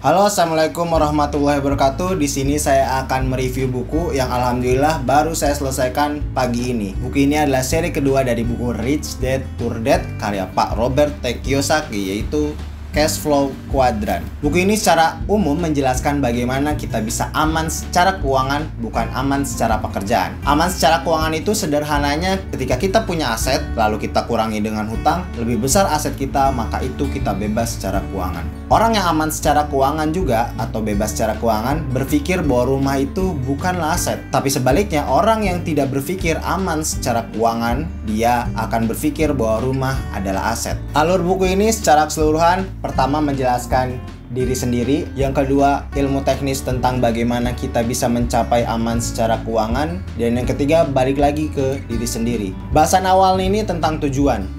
Halo, assalamualaikum warahmatullahi wabarakatuh. Di sini saya akan mereview buku yang alhamdulillah baru saya selesaikan pagi ini. Buku ini adalah seri kedua dari buku Rich Dad Poor Dad karya Pak Robert T. Kiyosaki, yaitu Cash Flow Quadrant. Buku ini secara umum menjelaskan bagaimana kita bisa aman secara keuangan, bukan aman secara pekerjaan. Aman secara keuangan itu sederhananya ketika kita punya aset, lalu kita kurangi dengan hutang, lebih besar aset kita, maka itu kita bebas secara keuangan. Orang yang aman secara keuangan juga, atau bebas secara keuangan, berpikir bahwa rumah itu bukanlah aset. Tapi sebaliknya, orang yang tidak berpikir aman secara keuangan, dia akan berpikir bahwa rumah adalah aset. Alur buku ini secara keseluruhan, pertama menjelaskan diri sendiri, yang kedua ilmu teknis tentang bagaimana kita bisa mencapai aman secara keuangan, dan yang ketiga balik lagi ke diri sendiri. Bahasan awal ini tentang tujuan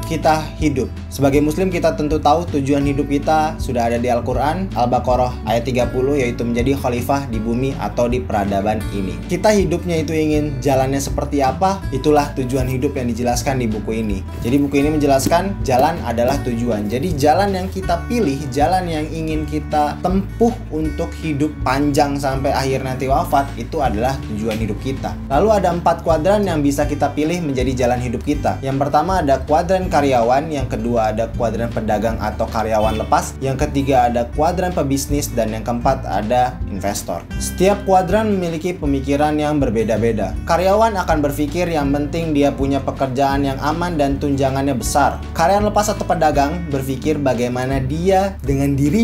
kita hidup. Sebagai muslim kita tentu tahu tujuan hidup kita sudah ada di Al-Quran, Al-Baqarah ayat 30, yaitu menjadi khalifah di bumi atau di peradaban ini. Kita hidupnya itu ingin jalannya seperti apa, itulah tujuan hidup yang dijelaskan di buku ini. Jadi buku ini menjelaskan jalan adalah tujuan. Jadi jalan yang kita pilih, jalan yang ingin kita tempuh untuk hidup panjang sampai akhir nanti wafat, itu adalah tujuan hidup kita. Lalu ada 4 kuadran yang bisa kita pilih menjadi jalan hidup kita. Yang pertama ada kuadran karyawan, yang kedua ada kuadran pedagang atau karyawan lepas, yang ketiga ada kuadran pebisnis, dan yang keempat ada investor. Setiap kuadran memiliki pemikiran yang berbeda-beda. Karyawan akan berpikir yang penting dia punya pekerjaan yang aman dan tunjangannya besar. Karyawan lepas atau pedagang berpikir bagaimana dia dengan dirinya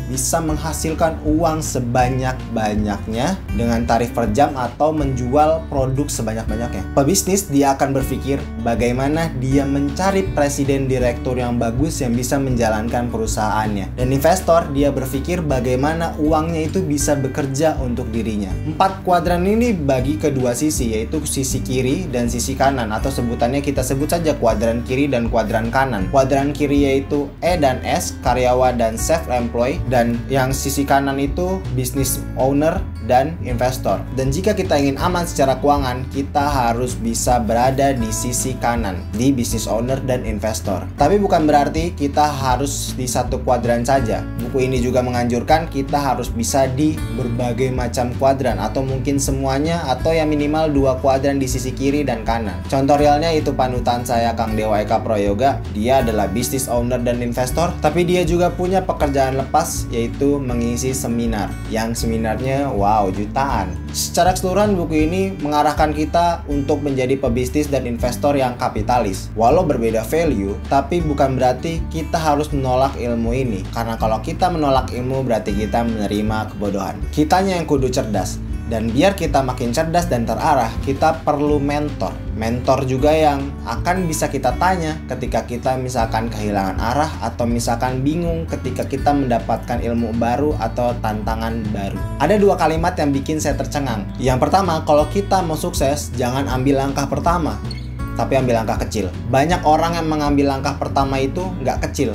bisa menghasilkan uang sebanyak-banyaknya dengan tarif per jam atau menjual produk sebanyak-banyaknya. Pebisnis dia akan berpikir bagaimana dia mencari presiden direktur yang bagus yang bisa menjalankan perusahaannya. Dan investor dia berpikir bagaimana uangnya itu bisa bekerja untuk dirinya. 4 kuadran ini bagi kedua sisi, yaitu sisi kiri dan sisi kanan, atau sebutannya kita sebut saja kuadran kiri dan kuadran kanan. Kuadran kiri yaitu E dan S, karyawan dan self-employed, dan yang sisi kanan itu business owner dan investor. Dan jika kita ingin aman secara keuangan, kita harus bisa berada di sisi kanan, di business owner dan investor. Tapi bukan berarti kita harus di satu kuadran saja. Buku ini juga menganjurkan kita harus bisa di berbagai macam kuadran, atau mungkin semuanya, atau yang minimal 2 kuadran di sisi kiri dan kanan. Contoh realnya itu panutan saya, Kang Dewa Eka Prayoga. Dia adalah business owner dan investor, tapi dia juga punya pekerjaan lepas, yaitu mengisi seminar, yang seminarnya wow jutaan. Secara keseluruhan buku ini mengarahkan kita untuk menjadi pebisnis dan investor yang kapitalis. Walau berbeda value, tapi bukan berarti kita harus menolak ilmu ini, karena kalau kita menolak ilmu berarti kita menerima kebodohan. Kitanya yang kudu cerdas. Dan biar kita makin cerdas dan terarah, kita perlu mentor. Mentor juga yang akan bisa kita tanya ketika kita misalkan kehilangan arah, atau misalkan bingung ketika kita mendapatkan ilmu baru atau tantangan baru. Ada 2 kalimat yang bikin saya tercengang. Yang pertama, kalau kita mau sukses, jangan ambil langkah pertama, tapi ambil langkah kecil. Banyak orang yang mengambil langkah pertama itu nggak kecil,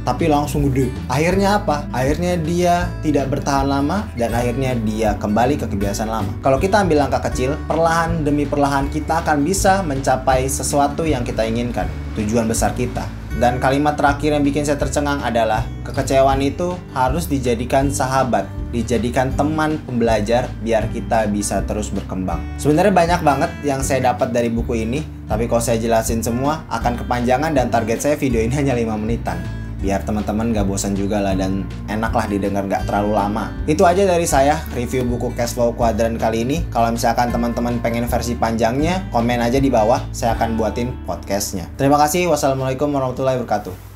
tapi langsung gede. Akhirnya apa? Akhirnya dia tidak bertahan lama, dan akhirnya dia kembali ke kebiasaan lama. Kalau kita ambil langkah kecil, perlahan demi perlahan kita akan bisa mencapai sesuatu yang kita inginkan, tujuan besar kita. Dan kalimat terakhir yang bikin saya tercengang adalah kekecewaan itu harus dijadikan sahabat, dijadikan teman pembelajar biar kita bisa terus berkembang. Sebenarnya banyak banget yang saya dapat dari buku ini, tapi kalau saya jelasin semua akan kepanjangan, dan target saya video ini hanya 5 menitan. Biar teman-teman gak bosan juga lah, dan enak lah didengar, gak terlalu lama. Itu aja dari saya review buku Cash Flow Quadrant kali ini. Kalau misalkan teman-teman pengen versi panjangnya, komen aja di bawah, saya akan buatin podcastnya. Terima kasih. Wassalamualaikum warahmatullahi wabarakatuh.